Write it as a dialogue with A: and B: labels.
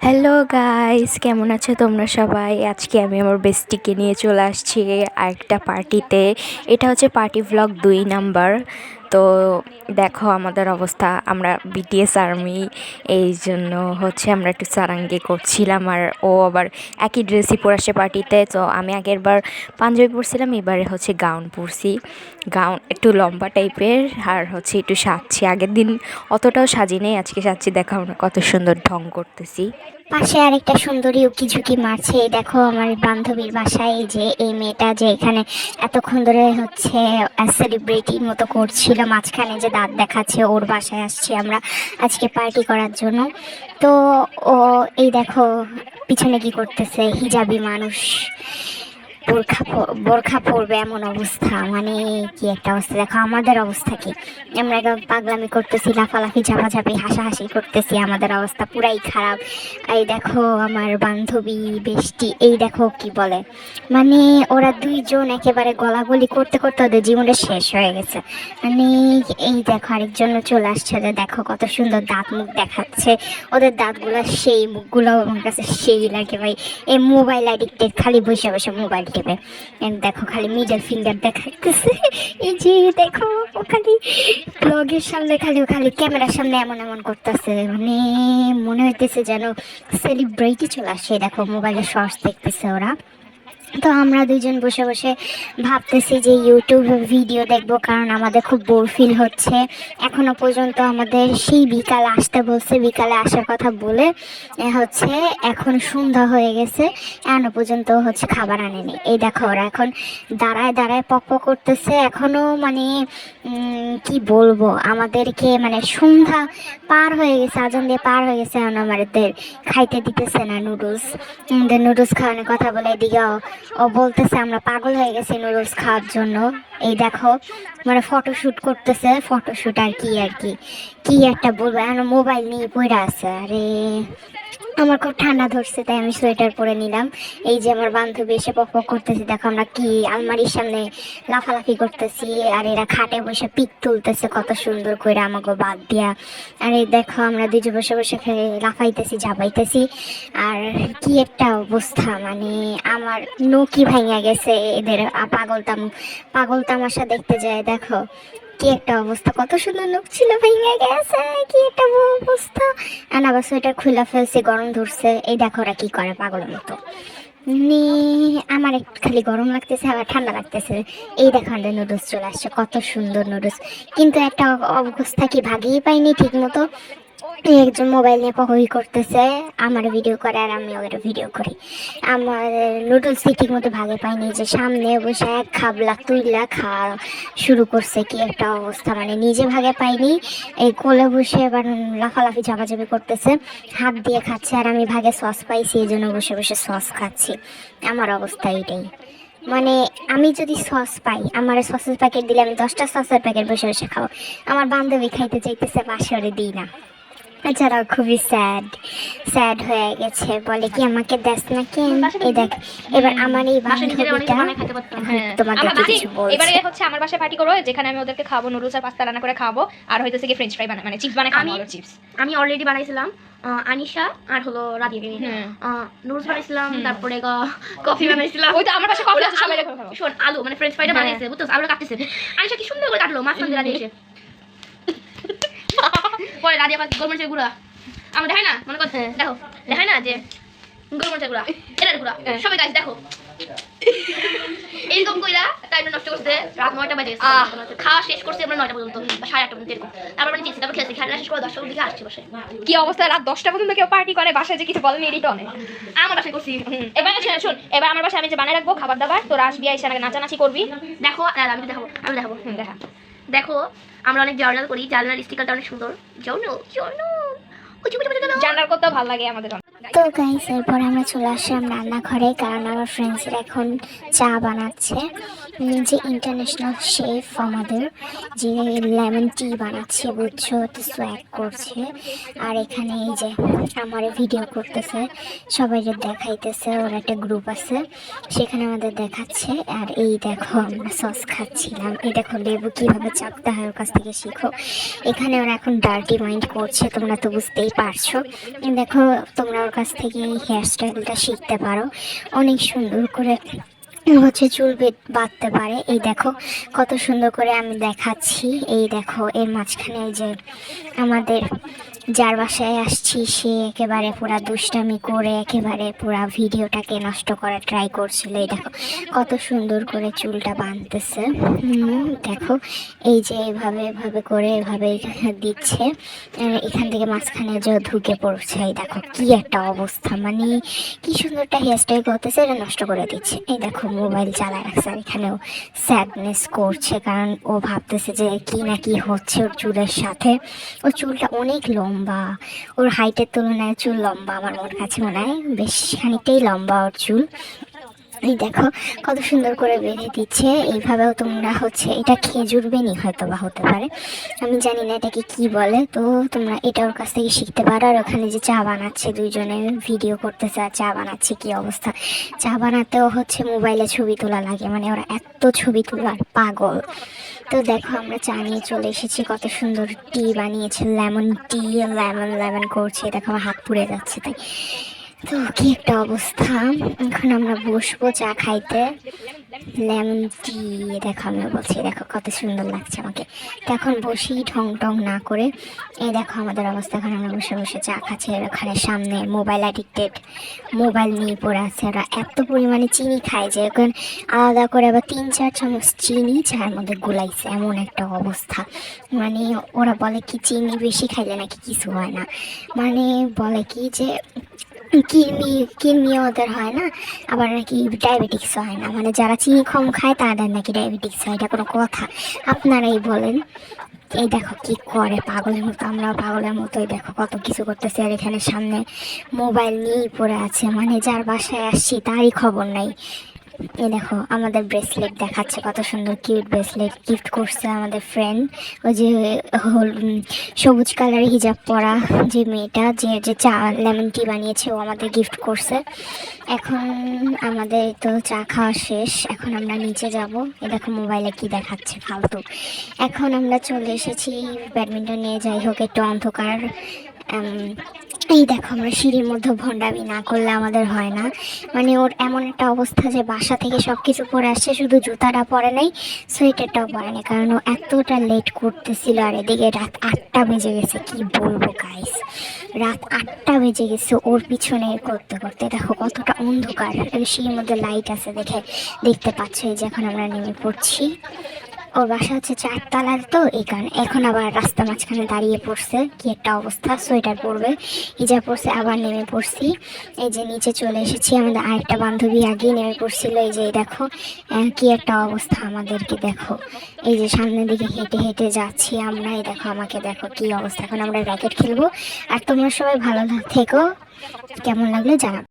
A: Hello guys, কেমন আছো তোমরা সবাই? আজকে আমি আমার বেস্টিকে নিয়ে চলে আসছি আরেকটা পার্টিতে। এটা হচ্ছে পার্টি ভ্লগ 2 নাম্বার। তো দেখো আমাদের অবস্থা, আমরা বিটিএস আর্মি, এই জন্য হচ্ছে আমরা একটু সারাঙ্গি করছিলাম। আর ও আবার একই ড্রেসই পরে আসছে পার্টিতে। তো আমি আগের বার পাঞ্জাবি পরছিলাম, এবারে হচ্ছে গাউন পরছি। গাউন একটু লম্বা টাইপের, আর হচ্ছে একটু সাজছি। আগের দিন অতটাও সাজি নেই, আজকে সাজছি। দেখো আমরা কত সুন্দর ঢং করতেছি।
B: পাশে আরেকটা সুন্দরী উকি মারছে। এই দেখো আমার বান্ধবীর বাসায় এই যে এই মেয়েটা যে এখানে এতক্ষণ ধরে হচ্ছে সেলিব্রিটির মতো করছিল, মাঝখানে যে দাঁত দেখাচ্ছে, ওর বাসায় আসছি আমরা আজকে পার্টি করার জন্য। তো ও এই দেখো পিছনে কি করতেছে, হিজাবি মানুষ বোরখা পরবে এমন অবস্থা, মানে কি একটা অবস্থা। দেখো আমাদের অবস্থা কি, আমরা একদম পাগলামি করতেছি, লাফালাফি ঝাপাঝাপি হাসাহাসি করতেছি, আমাদের অবস্থা পুরাই খারাপ। এই দেখো আমার বান্ধবী বেষ্টি, এই দেখো কি বলে, মানে ওরা দুইজন একেবারে গলাগলি করতে করতে ওদের জীবনটা শেষ হয়ে গেছে। মানে এই দেখো আরেকজনও চলে আসছে, ওদের দেখো কত সুন্দর দাঁত মুখ দেখাচ্ছে, ওদের দাঁতগুলো সেই, মুখগুলো আমার কাছে সেই লাগে ভাই। এই মোবাইল অ্যাডিক্টেড, খালি বসে বসে মোবাইল টিপে। দেখো খালি মিডল ফিঙ্গার দেখাইতেছে। এই যে দেখো ও খালি ব্লগের সামনে খালি ও খালি ক্যামেরার সামনে এমন এমন করতেছে, মানে মনে হইতেছে যেন সেলিব্রিটি চলে আসে। দেখো মোবাইলে শর্টস দেখতেছে ওরা। তো আমরা দুজন বসে বসে ভাবতেছি যে ইউটিউবে ভিডিও দেখবো, কারণ আমাদের খুব বোর ফিল হচ্ছে। এখনো পর্যন্ত আমাদের সেই বিকালে আসতে বলছে, বিকালে আসার কথা বলে হচ্ছে এখন সন্ধ্যা হয়ে গেছে, এখনো পর্যন্ত হচ্ছে খাবার আনেনি। এই দেখো ওরা এখন দাঁড়ায় দাঁড়ায় পক পক করতেছে এখনো, মানে কি বলবো, আমাদেরকে মানে সন্ধ্যা পার হয়ে গেছে, আজান দিয়ে পার হয়ে গেছে, এখন আমাদের খাইতে দিতেছে না নুডলস। নুডলস খাওয়ানোর কথা বলে এদিকে ও বলতেছে আমরা পাগল হয়ে গেছি নুডলস খাওয়ার জন্য। এই দেখো মানে ফটোশুট করতেছে, ফটোশুট আর কি কি একটা বলবো, এখন মোবাইল নিয়ে পড়ে আছে। আরে আমার খুব ঠান্ডা ধরছে, তাই আমি সোয়েটার পরে নিলাম। এই যে আমার বান্ধবী এসে পক পক করতেছে, দেখো আমরা কি আলমারির সামনে লাফালাফি করতেছি, আর এরা খাটে বসে পিক তুলতেছে কত সুন্দর করে আমাকে বাদ দিয়া। আর এই দেখো আমরা দুজন বসে বসে লাফাইতেছি ঝাপাইতেছি। আর কি একটা অবস্থা, মানে আমার নকি ভাঙা গেছে এদের পাগল তামাশা দেখতে যায়। দেখো কি একটা অবস্থা, কত সুন্দর লোক ছিল ভেঙে গেছে, কি একটা অবস্থা। আর আবার সোয়েটার খুলে ফেলছে, গরম ধরছে। এই দেখো ওরা কি করে পাগলের মতো, মানে আমার একটু খালি গরম লাগতেছে আবার ঠান্ডা লাগতেছে। এই দেখো আমাদের নুডলস চলে আসছে, কত সুন্দর নুডলস, কিন্তু একটা অবস্থা কি ভাগেই পাইনি ঠিক মতো। একজন মোবাইল নিয়ে পকই করতেছে, আমার ভিডিও করে আর আমি ওদের ভিডিও করি। আমার নুডলস ঠিক মতো ভাগে পাইনি, যে সামনে বসে এক খাবলা তুইলা খাওয়া শুরু করছে, কি একটা অবস্থা, মানে নিজে ভাগে পাইনি। এই কোলে বসে এবার লাফালাফি ঝাপাঝাপি করতেছে, হাত দিয়ে খাচ্ছে, আর আমি ভাগে সস পাইছি এই জন্য বসে বসে সস খাচ্ছি। আমার অবস্থা এটাই, মানে আমি যদি সস পাই, আমার সসের প্যাকেট দিলে আমি 10টা সসের প্যাকেট বসে বসে খাবো। আমার বান্ধবী খাইতে চাইতেছে, পাশে ওরে দিই না। এছাড়া খুবই স্যাড স্যাড হয়ে গেছে, বলে কি আমাকে দেখ না কেন। এই দেখ এবার আমার এই বান্ধবীটা তোমাদেরকে কিছু বলছে।
C: এবারে হচ্ছে আমার বাসায় পার্টি করো, যেখানে আমি ওদেরকে খাবো নুডলস আর পাস্তা রান্না করে খাবো, আর হইতেছে কি ফ্রেঞ্চ ফ্রাই মানে চিপস বানাই খাবো, চিপস
D: আমি অলরেডি বানাইছিলাম। আনিশা আর হলো রাধিয়াকে নিয়ে নুডলস বানাইছিলাম, তারপরে কফি বানাইছিলাম।
C: ওই তো আমার বাসায় কফি আছে, সবাই দেখো।
D: শোন আলু মানে ফ্রেঞ্চ ফ্রাইটা বানাইছে, বুঝছো, আলু কাটতেছে। আনিশা কি সুন্দর করে কাটলো, মাছ মন্দির রাধিয়া এসে পরে রাধিয়া পাখি গোলমরিচের গুঁড়া আমরা দেখাই না, মনে করতে দেখো দেখাই না যে গোলমরিচের গুঁড়া, এটার গুঁড়া সবাই গাছ দেখো এরকম কইরা টাইম নষ্ট করতে রাত 9টা বাজে খাওয়া শেষ করছি আমরা 9টা পর্যন্ত বা 8:30 পর্যন্ত এরকম। তারপর মানে চিন্তা তারপর খেলছি, খেলা শেষ করে 10টার দিকে আসছি বাসায়।
C: কি অবস্থা, রাত 10টা পর্যন্ত কেউ পার্টি করে, বাসায় যে কিছু বলেনি এটাই তো অনেক।
D: আমার বাসায় করছি।
C: এবার শোন, এবার আমার বাসায় আমি যে বানাই রাখবো খাবার দাবার, তোরা আসবি, এসে নাচানাচি করবি।
D: দেখো আমি দেখাবো
C: দেখা।
D: দেখো আমরা অনেক জার্নাল করি, জার্নাল স্টিকারটা অনেক সুন্দর।
C: জার্নাল করতেও ভালো লাগে আমাদের।
B: তো গাইস এরপর আমরা চলে আসলাম রান্নাঘরে, কারণ আমার ফ্রেন্ডসরা এখন চা বানাচ্ছে। যে ইন্টারন্যাশনাল শেফ আমাদের যে লেমন টি বানাচ্ছে, বুঝছো, তো সোয়াগ করছে। আর এখানে এই যে আমার ভিডিও করতেছে, সবাই যে দেখাইতেছে, ওর একটা গ্রুপ আছে সেখানে আমাদের দেখাচ্ছে। আর এই দেখো আমরা সস খাচ্ছিলাম, এই দেখো লেবু কীভাবে চাপতে হয় ওর কাছ থেকে শিখো। এখানে ওরা এখন ডার্টি মাইন্ড করছে, তোমরা তো বুঝতেই পারছো। দেখো তোমরা ওর কাছ থেকে এই হেয়ার স্টাইলটা শিখতে পারো। অনেক সুন্দর করে হচ্ছে চুল বাঁধতে পারে। এই দেখো কত সুন্দর করে আমি দেখাচ্ছি। এই দেখো এর মাঝখানে এই যে আমাদের যার বাসায় আসছি সে একেবারে পুরা দুষ্টামি করে একেবারে পুরা ভিডিওটাকে নষ্ট করার ট্রাই করছিল। এই দেখো কত সুন্দর করে চুলটা বাঁধতেছে। দেখো এই যে এভাবে এভাবে করে এভাবে দিচ্ছে, এখান থেকে মাঝখানে যে ঢুকে পড়ছে। এই দেখো কি একটা অবস্থা, মানে কি সুন্দরটা হেয়ার স্টাইল করতেছে, এটা নষ্ট করে দিচ্ছে। এই দেখো মোবাইল চালায় রাখছে আর এখানেও স্যাডনেস করছে, কারণ ও ভাবতেছে যে কি না কি হচ্ছে ওর চুলের সাথে। ওর চুলটা অনেক লম্বা, ওর হাইটের তুলনায় চুল লম্বা, আমার মনে কাছে মনে হয় বেশ খানিকটাই লম্বা ওর চুল। এই দেখো কত সুন্দর করে বেঁধে দিচ্ছে। এইভাবেও তোমরা হচ্ছে, এটা খেজুর বেনি হয়তো বা হতে পারে, আমি জানি না এটাকে কি বলে। তো তোমরা এটা ওর কাছ থেকে শিখতে পারো। আর ওখানে যে চা বানাচ্ছে, দুইজনে ভিডিও করতেছে আর চা বানাচ্ছে, কি অবস্থা। চা বানাতেও হচ্ছে মোবাইলে ছবি তোলা লাগে, মানে ওরা এত ছবি তোলার পাগল। তো দেখো আমরা চা নিয়ে চলে এসেছি, কত সুন্দর টি বানিয়েছে, লেমন টি, লেমন লেমন করছে। দেখো আমার হাত পুড়ে যাচ্ছে তাই। তো কি একটা অবস্থা। এখন আমরা বসবো চা খাইতে, লেমন টি। দেখো আমিও বলছি, দেখো কত সুন্দর লাগছে আমাকে। তো এখন বসি ঢং টং না করে। এই দেখো আমাদের অবস্থা, এখন আমরা বসে বসে চা খাচ্ছি। আর ওখানে সামনে মোবাইল অ্যাডিক্টেড, মোবাইল নিয়ে পড়ে আছে। ওরা এত পরিমাণে চিনি খায় যে এখন আলাদা করে আবার 3-4 চামচ চিনি চায়ের মধ্যে গুলাইছে, এমন একটা অবস্থা। মানে ওরা বলে কি চিনি বেশি খাইলে নাকি কিছু হয় না, মানে বলে কি যে কিরমি ওদের হয় না, আবার নাকি ডায়াবেটিক্স হয় না, মানে যারা চিনি কম খায় তাদের নাকি ডায়াবেটিক্স হয়। এটা কোনো কথা? আপনারাই বলেন। এই দেখো কি করে পাগলের মতো, আমরা পাগলের মতোই দেখো কত কিছু করতেছি। আর এখানে সামনে মোবাইল নিয়েই পড়ে আছে, মানে যার বাসায় আসছি তারই খবর নাই। এই দেখো আমাদের ব্রেসলেট দেখাচ্ছে, কত সুন্দর কিউট ব্রেসলেট গিফট করছে আমাদের ফ্রেন্ড। ওই যে সবুজ কালারের হিজাব পরা যে মেয়েটা, যে চা লেমন টি বানিয়েছে, ও আমাদের গিফট করছে। এখন আমাদের তো চা খাওয়া শেষ, এখন আমরা নিচে যাব। এই দেখো মোবাইলে কি দেখাচ্ছে ফালতু। এখন আমরা চলে এসেছি ব্যাডমিন্টন নিয়ে, যাই হোক একটু অন্ধকার। এই দেখো আমরা সিঁড়ির মধ্যে ভণ্ডামি না করলে আমাদের হয় না, মানে ওর এমন একটা অবস্থা যে বাসা থেকে সব কিছু পরে আসছে, শুধু জুতাটা পরে নাই, সোয়েটারটাও পরে নাই, কারণ ও এতটা লেট করতেছিল। আর এদিকে রাত 8টা বেজে গেছে, কি বলবো গাইস, রাত 8টা বেজে গেছে ওর পিছনে করতে করতে। দেখো কতটা অন্ধকার, সিঁড়ির মধ্যে লাইট আছে দেখতে পাচ্ছ। এই যে এখন আমরা নেমে পড়ছি। ওর বাসা হচ্ছে 4 তলার, তো এই কারণে এখন আবার রাস্তা মাঝখানে দাঁড়িয়ে পড়ছে, কি একটা অবস্থা। সোয়েটার পরবে, হিজাব পরছে, আবার নেমে পড়ছি। এই যে নিচে চলে এসেছি, আমাদের আরেকটা বান্ধবী আগেই নেমে পড়ছিল। এই যে দেখো কি একটা অবস্থা আমাদেরকে, দেখো এই যে সামনের দিকে হেঁটে হেঁটে যাচ্ছি আমরা। এই দেখো আমাকে, দেখো কি অবস্থা। এখন আমরা র্যাকেট খেলবো। আর তোমরা সবাই ভালো থেকো, কেমন লাগলো জানাবো।